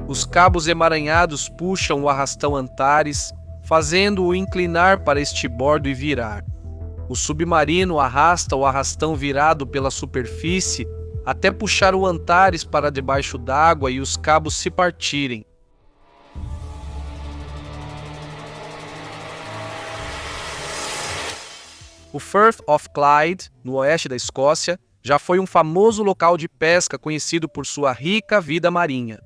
Os cabos emaranhados puxam o arrastão Antares, fazendo-o inclinar para estribordo e virar. O submarino arrasta o arrastão virado pela superfície até puxar o Antares para debaixo d'água e os cabos se partirem. O Firth of Clyde, no oeste da Escócia, já foi um famoso local de pesca conhecido por sua rica vida marinha.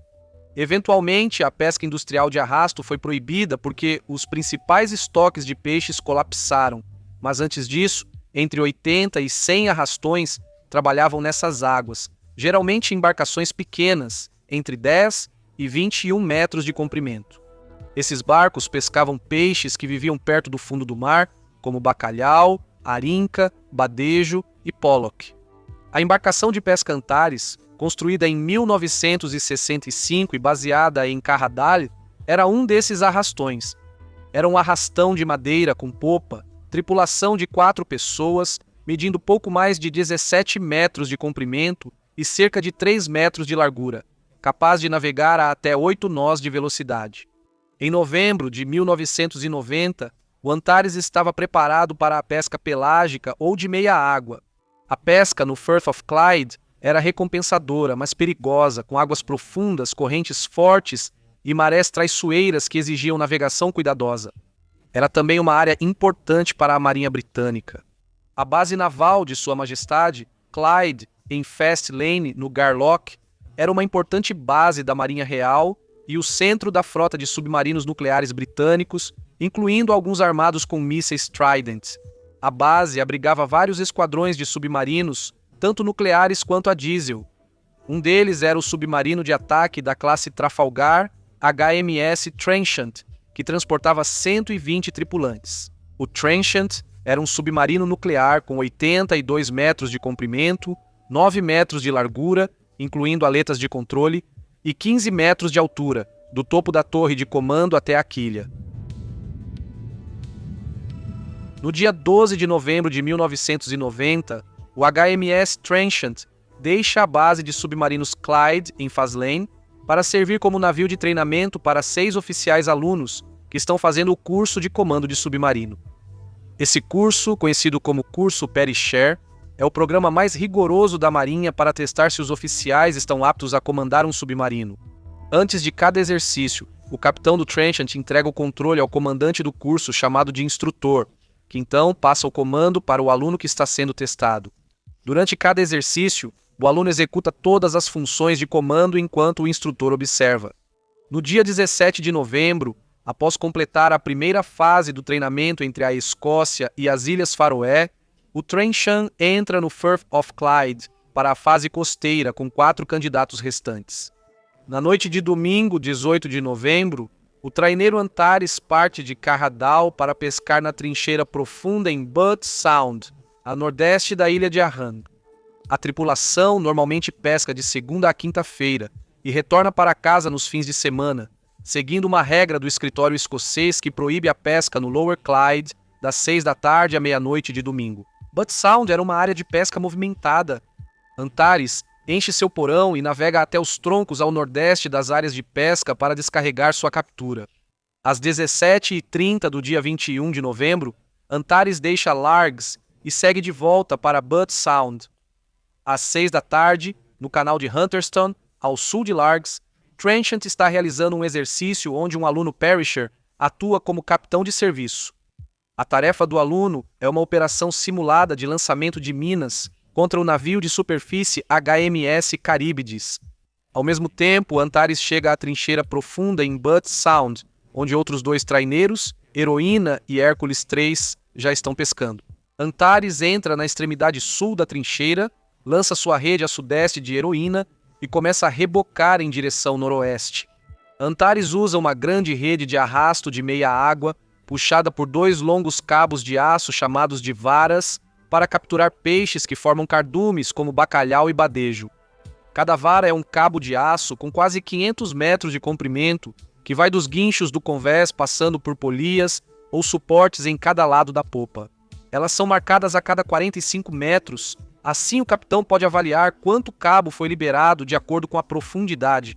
Eventualmente, a pesca industrial de arrasto foi proibida porque os principais estoques de peixes colapsaram, mas antes disso, entre 80 e 100 arrastões trabalhavam nessas águas, geralmente embarcações pequenas, entre 10 e 21 metros de comprimento. Esses barcos pescavam peixes que viviam perto do fundo do mar, como bacalhau, arinca, badejo e pollock. A embarcação de pesca Antares, construída em 1965 e baseada em Carradale, era um desses arrastões. Era um arrastão de madeira com popa, tripulação de 4 pessoas, medindo pouco mais de 17 metros de comprimento e cerca de 3 metros de largura, capaz de navegar a até 8 nós de velocidade. Em novembro de 1990, o Antares estava preparado para a pesca pelágica ou de meia água. A pesca no Firth of Clyde era recompensadora, mas perigosa, com águas profundas, correntes fortes e marés traiçoeiras que exigiam navegação cuidadosa. Era também uma área importante para a Marinha Britânica. A base naval de Sua Majestade, Clyde, em Fast Lane, no Garlock, era uma importante base da Marinha Real e o centro da frota de submarinos nucleares britânicos, incluindo alguns armados com mísseis Trident. A base abrigava vários esquadrões de submarinos, tanto nucleares quanto a diesel. Um deles era o submarino de ataque da classe Trafalgar HMS Trenchant, que transportava 120 tripulantes. O Trenchant era um submarino nuclear com 82 metros de comprimento, 9 metros de largura, incluindo aletas de controle, e 15 metros de altura, do topo da torre de comando até a quilha. No dia 12 de novembro de 1990, o HMS Trenchant deixa a base de submarinos Clyde, em Faslane, para servir como navio de treinamento para 6 oficiais alunos que estão fazendo o curso de comando de submarino. Esse curso, conhecido como Curso Perry Share, é o programa mais rigoroso da Marinha para testar se os oficiais estão aptos a comandar um submarino. Antes de cada exercício, o capitão do Trenchant entrega o controle ao comandante do curso, chamado de instrutor, que então passa o comando para o aluno que está sendo testado. Durante cada exercício, o aluno executa todas as funções de comando enquanto o instrutor observa. No dia 17 de novembro, após completar a primeira fase do treinamento entre a Escócia e as Ilhas Faroé, o Trenchant entra no Firth of Clyde para a fase costeira com 4 candidatos restantes. Na noite de domingo, 18 de novembro, o traineiro Antares parte de Carradale para pescar na trincheira profunda em Butt Sound, a nordeste da ilha de Arran. A tripulação normalmente pesca de segunda a quinta-feira e retorna para casa nos fins de semana, seguindo uma regra do escritório escocês que proíbe a pesca no Lower Clyde das 6 da tarde à meia-noite de domingo. Butt Sound era uma área de pesca movimentada. Antares enche seu porão e navega até os troncos ao nordeste das áreas de pesca para descarregar sua captura. Às 17h30 do dia 21 de novembro, Antares deixa Largs e segue de volta para Butt Sound. Às 6 da tarde, no canal de Hunterston, ao sul de Largs, Trenchant está realizando um exercício onde um aluno Perisher atua como capitão de serviço. A tarefa do aluno é uma operação simulada de lançamento de minas contra o navio de superfície HMS Charybdis. Ao mesmo tempo, Antares chega à trincheira profunda em Butt Sound, onde outros 2 traineiros, Heroína e Hércules III, já estão pescando. Antares entra na extremidade sul da trincheira, lança sua rede a sudeste de Heroína e começa a rebocar em direção noroeste. Antares usa uma grande rede de arrasto de meia água, puxada por 2 longos cabos de aço chamados de varas, para capturar peixes que formam cardumes como bacalhau e badejo. Cada vara é um cabo de aço com quase 500 metros de comprimento, que vai dos guinchos do convés passando por polias ou suportes em cada lado da popa. Elas são marcadas a cada 45 metros, assim o capitão pode avaliar quanto cabo foi liberado de acordo com a profundidade.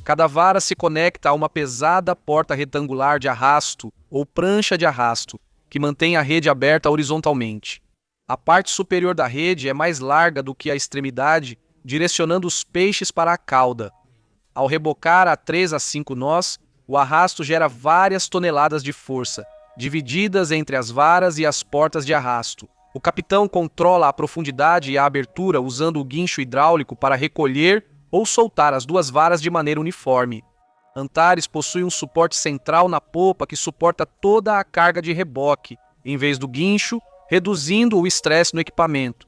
Cada vara se conecta a uma pesada porta retangular de arrasto ou prancha de arrasto, que mantém a rede aberta horizontalmente. A parte superior da rede é mais larga do que a extremidade, direcionando os peixes para a cauda. Ao rebocar a 3 a 5 nós, o arrasto gera várias toneladas de força, divididas entre as varas e as portas de arrasto. O capitão controla a profundidade e a abertura usando o guincho hidráulico para recolher ou soltar as duas varas de maneira uniforme. Antares possui um suporte central na popa que suporta toda a carga de reboque, em vez do guincho, reduzindo o estresse no equipamento.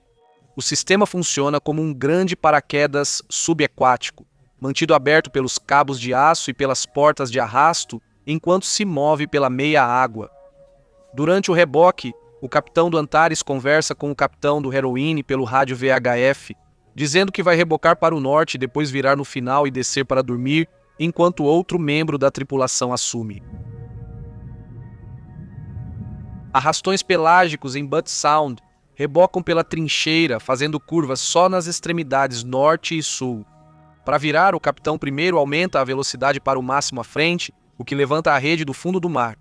O sistema funciona como um grande paraquedas subaquático, mantido aberto pelos cabos de aço e pelas portas de arrasto, enquanto se move pela meia água. Durante o reboque, o capitão do Antares conversa com o capitão do Heroine pelo rádio VHF, dizendo que vai rebocar para o norte e depois virar no final e descer para dormir, enquanto outro membro da tripulação assume. Arrastões pelágicos em Butt Sound rebocam pela trincheira, fazendo curvas só nas extremidades norte e sul. Para virar, o capitão primeiro aumenta a velocidade para o máximo à frente, o que levanta a rede do fundo do mar.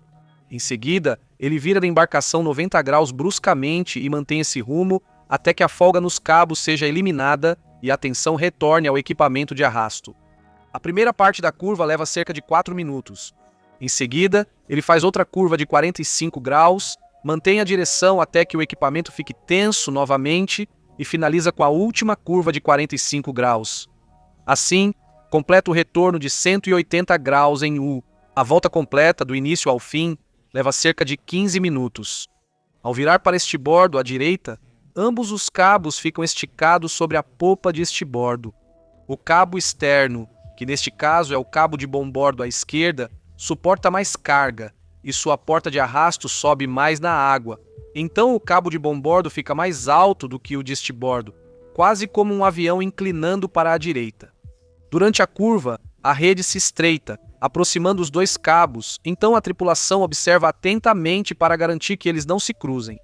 Em seguida, ele vira da embarcação 90 graus bruscamente e mantém esse rumo até que a folga nos cabos seja eliminada e a tensão retorne ao equipamento de arrasto. A primeira parte da curva leva cerca de 4 minutos. Em seguida, ele faz outra curva de 45 graus, mantém a direção até que o equipamento fique tenso novamente e finaliza com a última curva de 45 graus. Assim, completa o retorno de 180 graus em U. A volta completa, do início ao fim, leva cerca de 15 minutos. Ao virar para estibordo à direita, ambos os cabos ficam esticados sobre a popa de estibordo. O cabo externo, que neste caso é o cabo de bombordo à esquerda, suporta mais carga e sua porta de arrasto sobe mais na água. Então o cabo de bombordo fica mais alto do que o de estibordo, quase como um avião inclinando para a direita. Durante a curva, a rede se estreita, aproximando os dois cabos, então a tripulação observa atentamente para garantir que eles não se cruzem.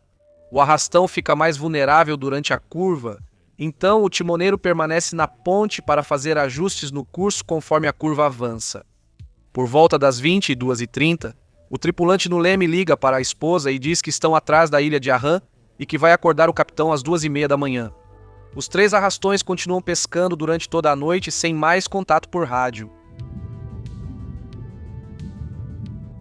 O arrastão fica mais vulnerável durante a curva, então o timoneiro permanece na ponte para fazer ajustes no curso conforme a curva avança. Por volta das 22h30, o tripulante no leme liga para a esposa e diz que estão atrás da ilha de Arran e que vai acordar o capitão às 2h30 da manhã. Os 3 arrastões continuam pescando durante toda a noite sem mais contato por rádio.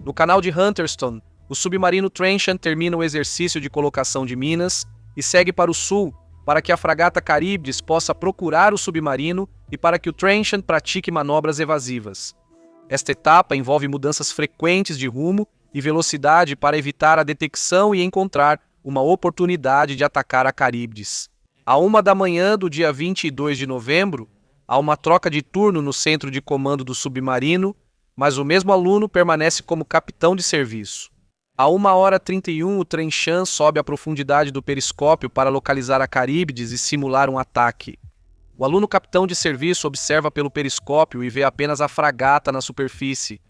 No canal de Hunterston, o submarino Trenchant termina o exercício de colocação de minas e segue para o sul para que a fragata Charybdis possa procurar o submarino e para que o Trenchant pratique manobras evasivas. Esta etapa envolve mudanças frequentes de rumo e velocidade para evitar a detecção e encontrar uma oportunidade de atacar a Charybdis. À 1 da manhã do dia 22 de novembro, há uma troca de turno no centro de comando do submarino, mas o mesmo aluno permanece como capitão de serviço. À 1h31, o Trenchant sobe a profundidade do periscópio para localizar a Charybdis e simular um ataque. O aluno capitão de serviço observa pelo periscópio e vê apenas a fragata na superfície.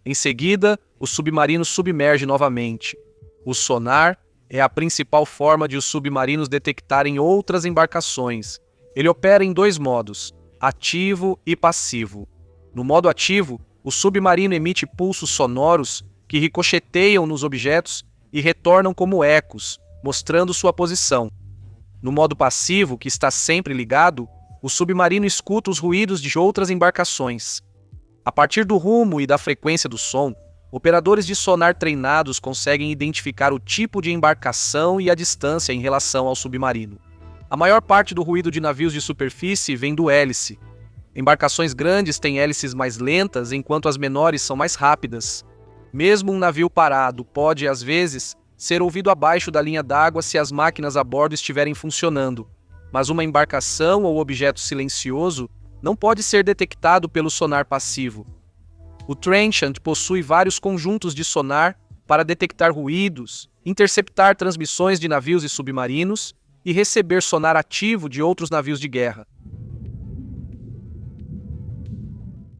Em seguida, o submarino submerge novamente. O sonar é a principal forma de os submarinos detectarem outras embarcações. Ele opera em 2 modos, ativo e passivo. No modo ativo, o submarino emite pulsos sonoros que ricocheteiam nos objetos e retornam como ecos, mostrando sua posição. No modo passivo, que está sempre ligado, o submarino escuta os ruídos de outras embarcações. A partir do rumo e da frequência do som, operadores de sonar treinados conseguem identificar o tipo de embarcação e a distância em relação ao submarino. A maior parte do ruído de navios de superfície vem do hélice. Embarcações grandes têm hélices mais lentas, enquanto as menores são mais rápidas. Mesmo um navio parado pode, às vezes, ser ouvido abaixo da linha d'água se as máquinas a bordo estiverem funcionando, mas uma embarcação ou objeto silencioso não pode ser detectado pelo sonar passivo. O Trenchant possui vários conjuntos de sonar para detectar ruídos, interceptar transmissões de navios e submarinos e receber sonar ativo de outros navios de guerra.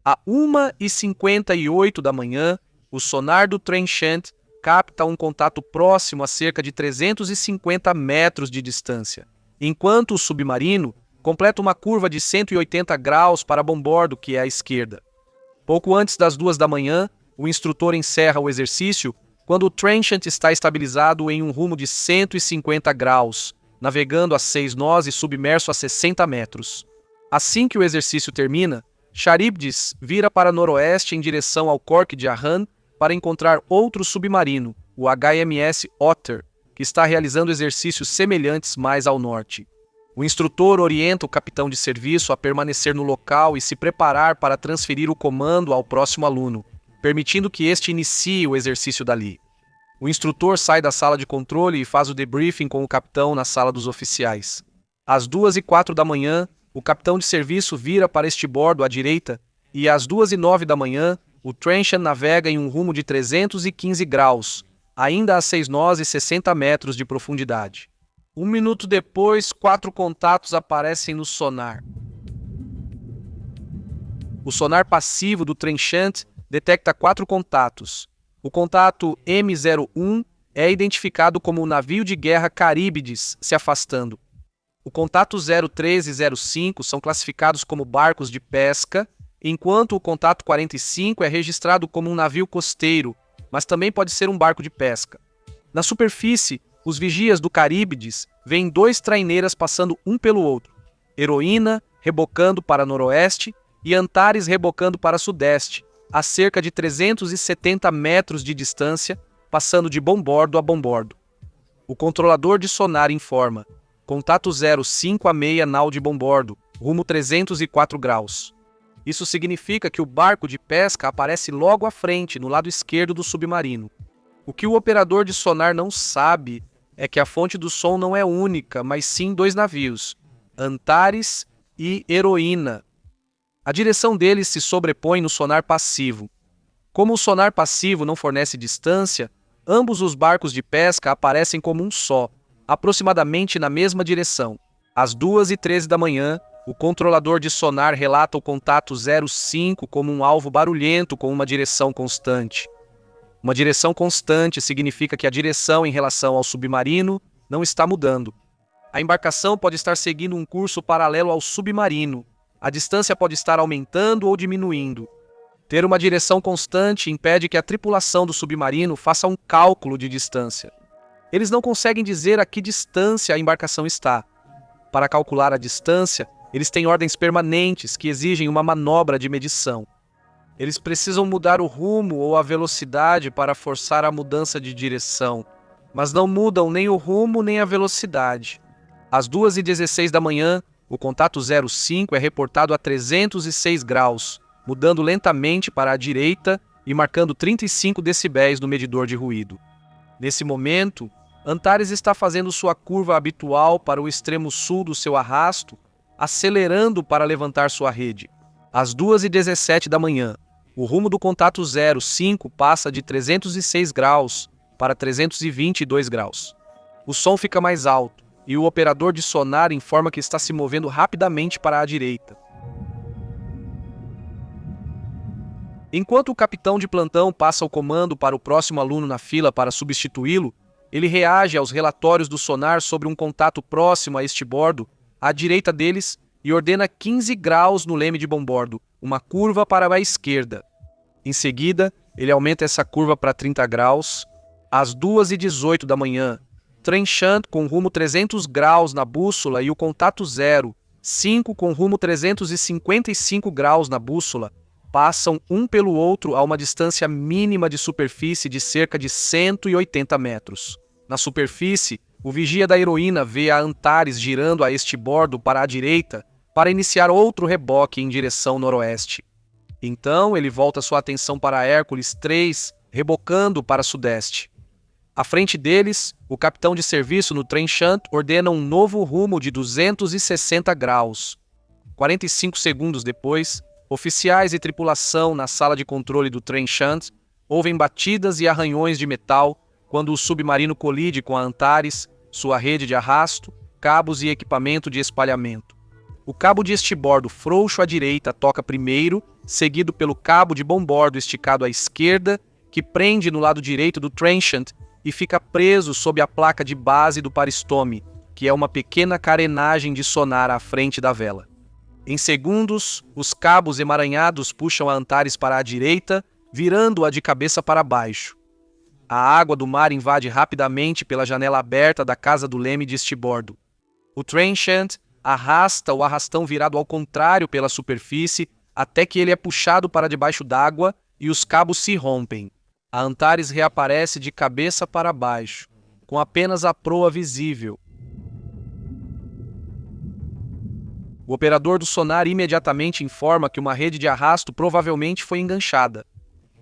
À 1h58 da manhã, o sonar do Trenchant capta um contato próximo a cerca de 350 metros de distância, enquanto o submarino completa uma curva de 180 graus para bombordo, que é à esquerda. Pouco antes das 2 da manhã, o instrutor encerra o exercício quando o Trenchant está estabilizado em um rumo de 150 graus, navegando a 6 nós e submerso a 60 metros. Assim que o exercício termina, Charybdis vira para noroeste em direção ao Cork de Arran para encontrar outro submarino, o HMS Otter, que está realizando exercícios semelhantes mais ao norte. O instrutor orienta o capitão de serviço a permanecer no local e se preparar para transferir o comando ao próximo aluno, permitindo que este inicie o exercício dali. O instrutor sai da sala de controle e faz o debriefing com o capitão na sala dos oficiais. Às 2h04 da manhã, o capitão de serviço vira para estibordo à direita e às 2h09 da manhã, o Trenchant navega em um rumo de 315 graus, ainda a 6 nós e 60 metros de profundidade. 1 minuto depois, 4 contatos aparecem no sonar. O sonar passivo do Trenchant detecta 4 contatos. O contato M01 é identificado como o navio de guerra Charybdis se afastando. O contato 03 e 05 são classificados como barcos de pesca, enquanto o contato 45 é registrado como um navio costeiro, mas também pode ser um barco de pesca. Na superfície, os vigias do Charybdis veem 2 traineiras passando um pelo outro, Heroína rebocando para noroeste e Antares rebocando para sudeste, a cerca de 370 metros de distância, passando de bombordo a bombordo. O controlador de sonar informa: contato 05 a meia nau de bombordo, rumo 304 graus. Isso significa que o barco de pesca aparece logo à frente, no lado esquerdo do submarino. O que o operador de sonar não sabe é que a fonte do som não é única, mas sim 2 navios, Antares e Heroína. A direção deles se sobrepõe no sonar passivo. Como o sonar passivo não fornece distância, ambos os barcos de pesca aparecem como um só, aproximadamente na mesma direção. Às 2h13 da manhã, o controlador de sonar relata o contato 05 como um alvo barulhento com uma direção constante. Uma direção constante significa que a direção em relação ao submarino não está mudando. A embarcação pode estar seguindo um curso paralelo ao submarino. A distância pode estar aumentando ou diminuindo. Ter uma direção constante impede que a tripulação do submarino faça um cálculo de distância. Eles não conseguem dizer a que distância a embarcação está. Para calcular a distância, eles têm ordens permanentes que exigem uma manobra de medição. Eles precisam mudar o rumo ou a velocidade para forçar a mudança de direção, mas não mudam nem o rumo nem a velocidade. Às 2h16 da manhã, o contato 05 é reportado a 306 graus, mudando lentamente para a direita e marcando 35 decibéis no medidor de ruído. Nesse momento, Antares está fazendo sua curva habitual para o extremo sul do seu arrasto, acelerando para levantar sua rede. Às 2h17 da manhã, o rumo do contato 05 passa de 306 graus para 322 graus. O som fica mais alto e o operador de sonar informa que está se movendo rapidamente para a direita. Enquanto o capitão de plantão passa o comando para o próximo aluno na fila para substituí-lo, ele reage aos relatórios do sonar sobre um contato próximo a estibordo, à direita deles, e ordena 15 graus no leme de bombordo, uma curva para a esquerda. Em seguida, ele aumenta essa curva para 30 graus. Às 2h18 da manhã, Trenchant com rumo 300 graus na bússola e o contato 05 com rumo 355 graus na bússola passam um pelo outro a uma distância mínima de superfície de cerca de 180 metros. Na superfície, o vigia da Heroína vê a Antares girando a estibordo para a direita para iniciar outro reboque em direção noroeste. Então ele volta sua atenção para a Hércules 3, rebocando para sudeste. À frente deles, o capitão de serviço no Trenchant ordena um novo rumo de 260 graus. 45 segundos depois, oficiais e tripulação na sala de controle do Trenchant ouvem batidas e arranhões de metal quando o submarino colide com a Antares, sua rede de arrasto, cabos e equipamento de espalhamento. O cabo de estibordo frouxo à direita toca primeiro, seguido pelo cabo de bombordo esticado à esquerda, que prende no lado direito do Trenchant e fica preso sob a placa de base do paristome, que é uma pequena carenagem de sonar à frente da vela. Em segundos, os cabos emaranhados puxam a Antares para a direita, virando-a de cabeça para baixo. A água do mar invade rapidamente pela janela aberta da casa do leme de estibordo. O Trenchant arrasta o arrastão virado ao contrário pela superfície até que ele é puxado para debaixo d'água e os cabos se rompem. A Antares reaparece de cabeça para baixo, com apenas a proa visível. O operador do sonar imediatamente informa que uma rede de arrasto provavelmente foi enganchada.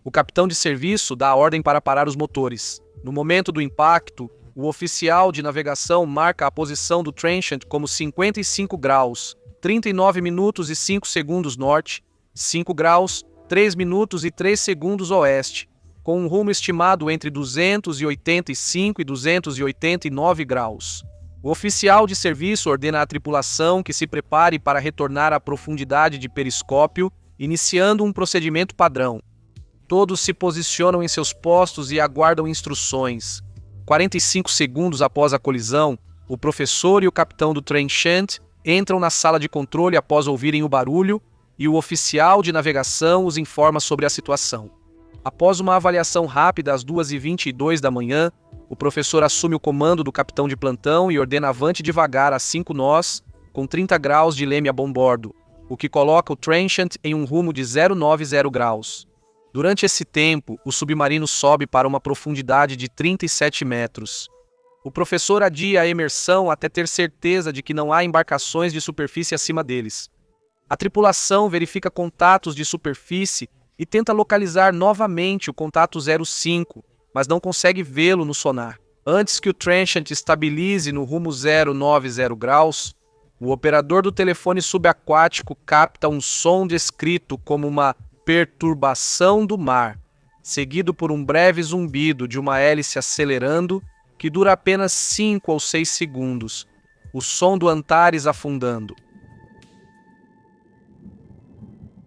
O capitão de serviço dá a ordem para parar os motores. No momento do impacto, o oficial de navegação marca a posição do Trenchant como 55 graus, 39 minutos e 5 segundos norte, 5 graus, 3 minutos e 3 segundos oeste, com um rumo estimado entre 285 e 289 graus. O oficial de serviço ordena à tripulação que se prepare para retornar à profundidade de periscópio, iniciando um procedimento padrão. Todos se posicionam em seus postos e aguardam instruções. 45 segundos após a colisão, o professor e o capitão do Trenchant entram na sala de controle após ouvirem o barulho e o oficial de navegação os informa sobre a situação. Após uma avaliação rápida às 2h22 da manhã, o professor assume o comando do capitão de plantão e ordena avante devagar a 5 nós, com 30 graus de leme a bombordo, o que coloca o Trenchant em um rumo de 090 graus. Durante esse tempo, o submarino sobe para uma profundidade de 37 metros. O professor adia a imersão até ter certeza de que não há embarcações de superfície acima deles. A tripulação verifica contatos de superfície e tenta localizar novamente o contato 05, mas não consegue vê-lo no sonar. Antes que o Trenchant estabilize no rumo 090 graus, o operador do telefone subaquático capta um som descrito como uma perturbação do mar, seguido por um breve zumbido de uma hélice acelerando, que dura apenas 5 ou 6 segundos, o som do Antares afundando.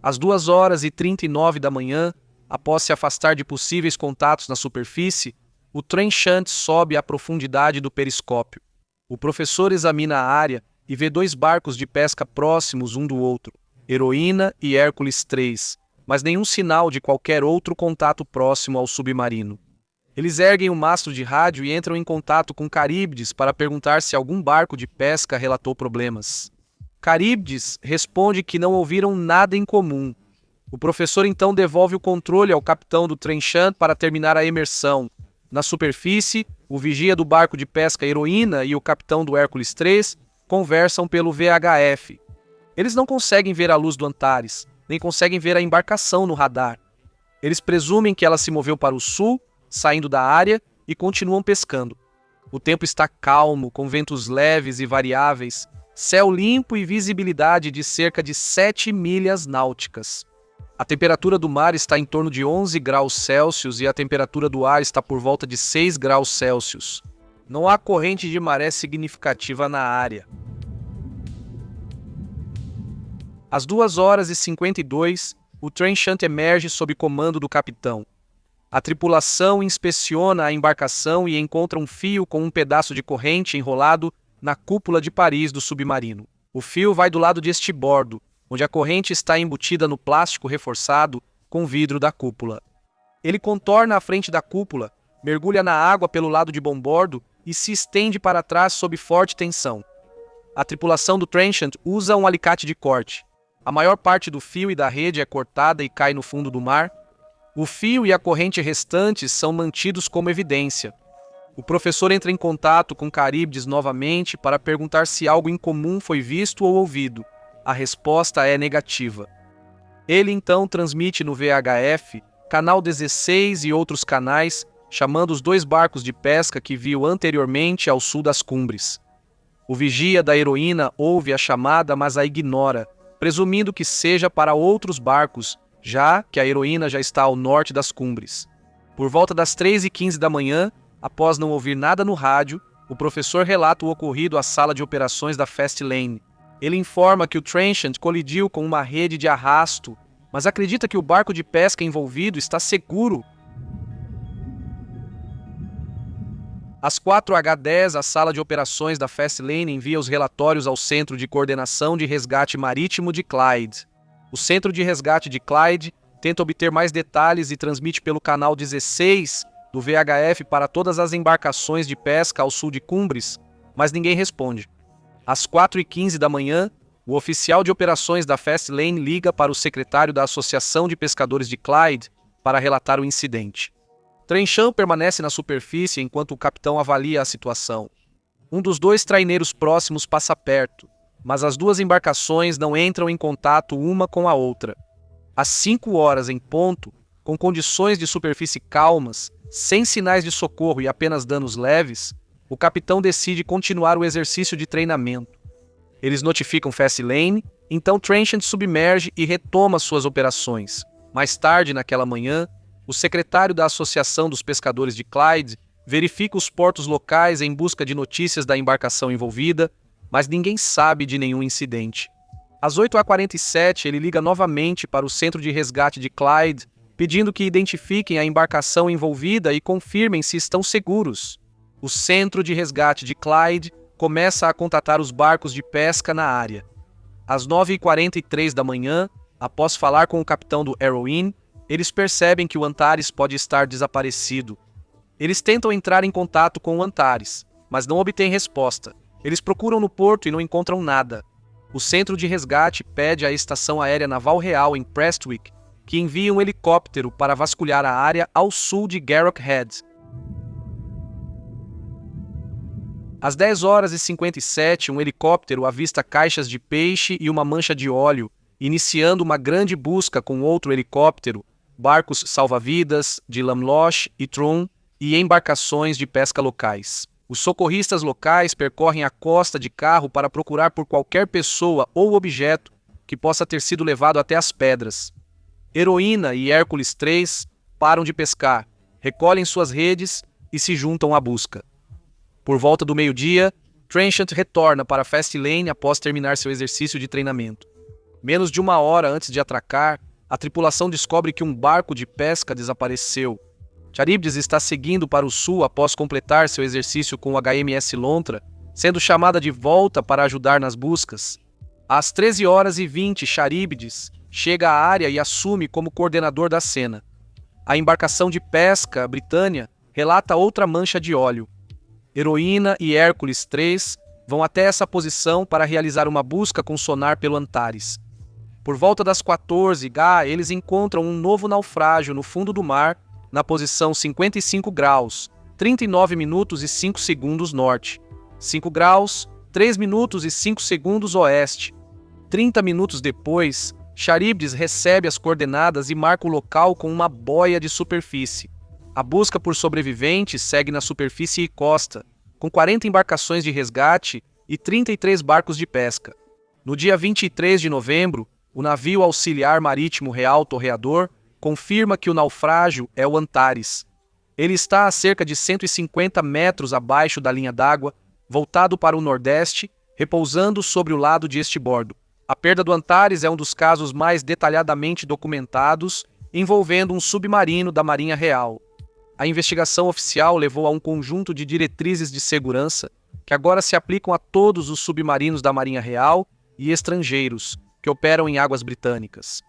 Às 2h39 da manhã, após se afastar de possíveis contatos na superfície, o Trenchant sobe à profundidade do periscópio. O professor examina a área e vê 2 barcos de pesca próximos um do outro, Heroína e Hércules III, mas nenhum sinal de qualquer outro contato próximo ao submarino. Eles erguem o mastro de rádio e entram em contato com Caríbides para perguntar se algum barco de pesca relatou problemas. Caríbides responde que não ouviram nada em comum. O professor então devolve o controle ao capitão do Trenchant para terminar a imersão. Na superfície, o vigia do barco de pesca Heroína e o capitão do Hércules III conversam pelo VHF. Eles não conseguem ver a luz do Antares, nem conseguem ver a embarcação no radar. Eles presumem que ela se moveu para o sul, saindo da área, e continuam pescando. O tempo está calmo, com ventos leves e variáveis, céu limpo e visibilidade de cerca de 7 milhas náuticas. A temperatura do mar está em torno de 11 graus Celsius e a temperatura do ar está por volta de 6 graus Celsius. Não há corrente de maré significativa na área. Às 2h52, o Trenchant emerge sob comando do capitão. A tripulação inspeciona a embarcação e encontra um fio com um pedaço de corrente enrolado na cúpula de Paris do submarino. O fio vai do lado de estibordo, onde a corrente está embutida no plástico reforçado com vidro da cúpula. Ele contorna a frente da cúpula, mergulha na água pelo lado de bombordo e se estende para trás sob forte tensão. A tripulação do Trenchant usa um alicate de corte. A maior parte do fio e da rede é cortada e cai no fundo do mar. O fio e a corrente restantes são mantidos como evidência. O professor entra em contato com Caríbides novamente para perguntar se algo incomum foi visto ou ouvido. A resposta é negativa. Ele então transmite no VHF, canal 16 e outros canais, chamando os 2 barcos de pesca que viu anteriormente ao sul das cumbres. O vigia da Heroína ouve a chamada, mas a ignora, presumindo que seja para outros barcos, já que a Heroína já está ao norte das cumbres. Por volta das 3h15 da manhã, após não ouvir nada no rádio, o professor relata o ocorrido à sala de operações da Fast Lane. Ele informa que o Trenchant colidiu com uma rede de arrasto, mas acredita que o barco de pesca envolvido está seguro. Às 4h10, a sala de operações da Fastlane envia os relatórios ao Centro de Coordenação de Resgate Marítimo de Clyde. O Centro de Resgate de Clyde tenta obter mais detalhes e transmite pelo canal 16 do VHF para todas as embarcações de pesca ao sul de Cumbres, mas ninguém responde. Às 4h15 da manhã, o oficial de operações da Fastlane liga para o secretário da Associação de Pescadores de Clyde para relatar o incidente. Trenchant permanece na superfície enquanto o capitão avalia a situação. Um dos dois traineiros próximos passa perto, mas as duas embarcações não entram em contato uma com a outra. Às 5h em ponto, com condições de superfície calmas, sem sinais de socorro e apenas danos leves, o capitão decide continuar o exercício de treinamento. Eles notificam Fastlane, então Trenchant submerge e retoma suas operações. Mais tarde, naquela manhã, o secretário da Associação dos Pescadores de Clyde verifica os portos locais em busca de notícias da embarcação envolvida, mas ninguém sabe de nenhum incidente. Às 8h47, ele liga novamente para o Centro de Resgate de Clyde, pedindo que identifiquem a embarcação envolvida e confirmem se estão seguros. O Centro de Resgate de Clyde começa a contatar os barcos de pesca na área. Às 9h43 da manhã, após falar com o capitão do Heroine, eles percebem que o Antares pode estar desaparecido. Eles tentam entrar em contato com o Antares, mas não obtêm resposta. Eles procuram no porto e não encontram nada. O centro de resgate pede à Estação Aérea Naval Real em Prestwick que envie um helicóptero para vasculhar a área ao sul de Garrock Head. Às 10h57, um helicóptero avista caixas de peixe e uma mancha de óleo, iniciando uma grande busca com outro helicóptero, barcos salva-vidas de Lamloche e Tron e embarcações de pesca locais. Os socorristas locais percorrem a costa de carro para procurar por qualquer pessoa ou objeto que possa ter sido levado até as pedras. Heroína e Hércules 3 param de pescar, recolhem suas redes e se juntam à busca. Por volta do meio-dia, Trenchant retorna para Fastlane após terminar seu exercício de treinamento. Menos de uma hora antes de atracar, a tripulação descobre que um barco de pesca desapareceu. Charybdis está seguindo para o sul após completar seu exercício com o HMS Lontra, sendo chamada de volta para ajudar nas buscas. Às 13h20, Charybdis chega à área e assume como coordenador da cena. A embarcação de pesca, Britannia, relata outra mancha de óleo. Heroína e Hércules 3 vão até essa posição para realizar uma busca com sonar pelo Antares. Por volta das 14h, eles encontram um novo naufrágio no fundo do mar, na posição 55 graus, 39 minutos e 5 segundos norte, 5 graus, 3 minutos e 5 segundos oeste. 30 minutos depois, Charybdis recebe as coordenadas e marca o local com uma boia de superfície. A busca por sobreviventes segue na superfície e costa, com 40 embarcações de resgate e 33 barcos de pesca. No dia 23 de novembro, o navio auxiliar marítimo Real Torreador confirma que o naufrágio é o Antares. Ele está a cerca de 150 metros abaixo da linha d'água, voltado para o nordeste, repousando sobre o lado de estibordo. A perda do Antares é um dos casos mais detalhadamente documentados, envolvendo um submarino da Marinha Real. A investigação oficial levou a um conjunto de diretrizes de segurança que agora se aplicam a todos os submarinos da Marinha Real e estrangeiros que operam em águas britânicas.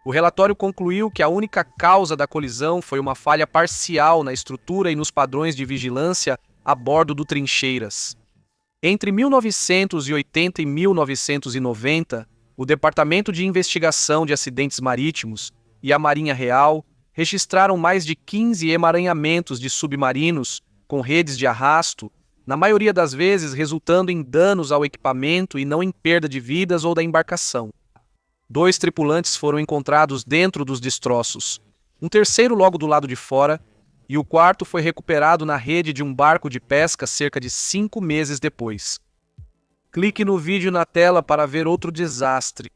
O relatório concluiu que a única causa da colisão foi uma falha parcial na estrutura e nos padrões de vigilância a bordo do Trincheiras. Entre 1980 e 1990, o Departamento de Investigação de Acidentes Marítimos e a Marinha Real registraram mais de 15 emaranhamentos de submarinos com redes de arrasto, na maioria das vezes resultando em danos ao equipamento e não em perda de vidas ou da embarcação. 2 tripulantes foram encontrados dentro dos destroços, um terceiro logo do lado de fora, e o quarto foi recuperado na rede de um barco de pesca cerca de 5 meses depois. Clique no vídeo na tela para ver outro desastre.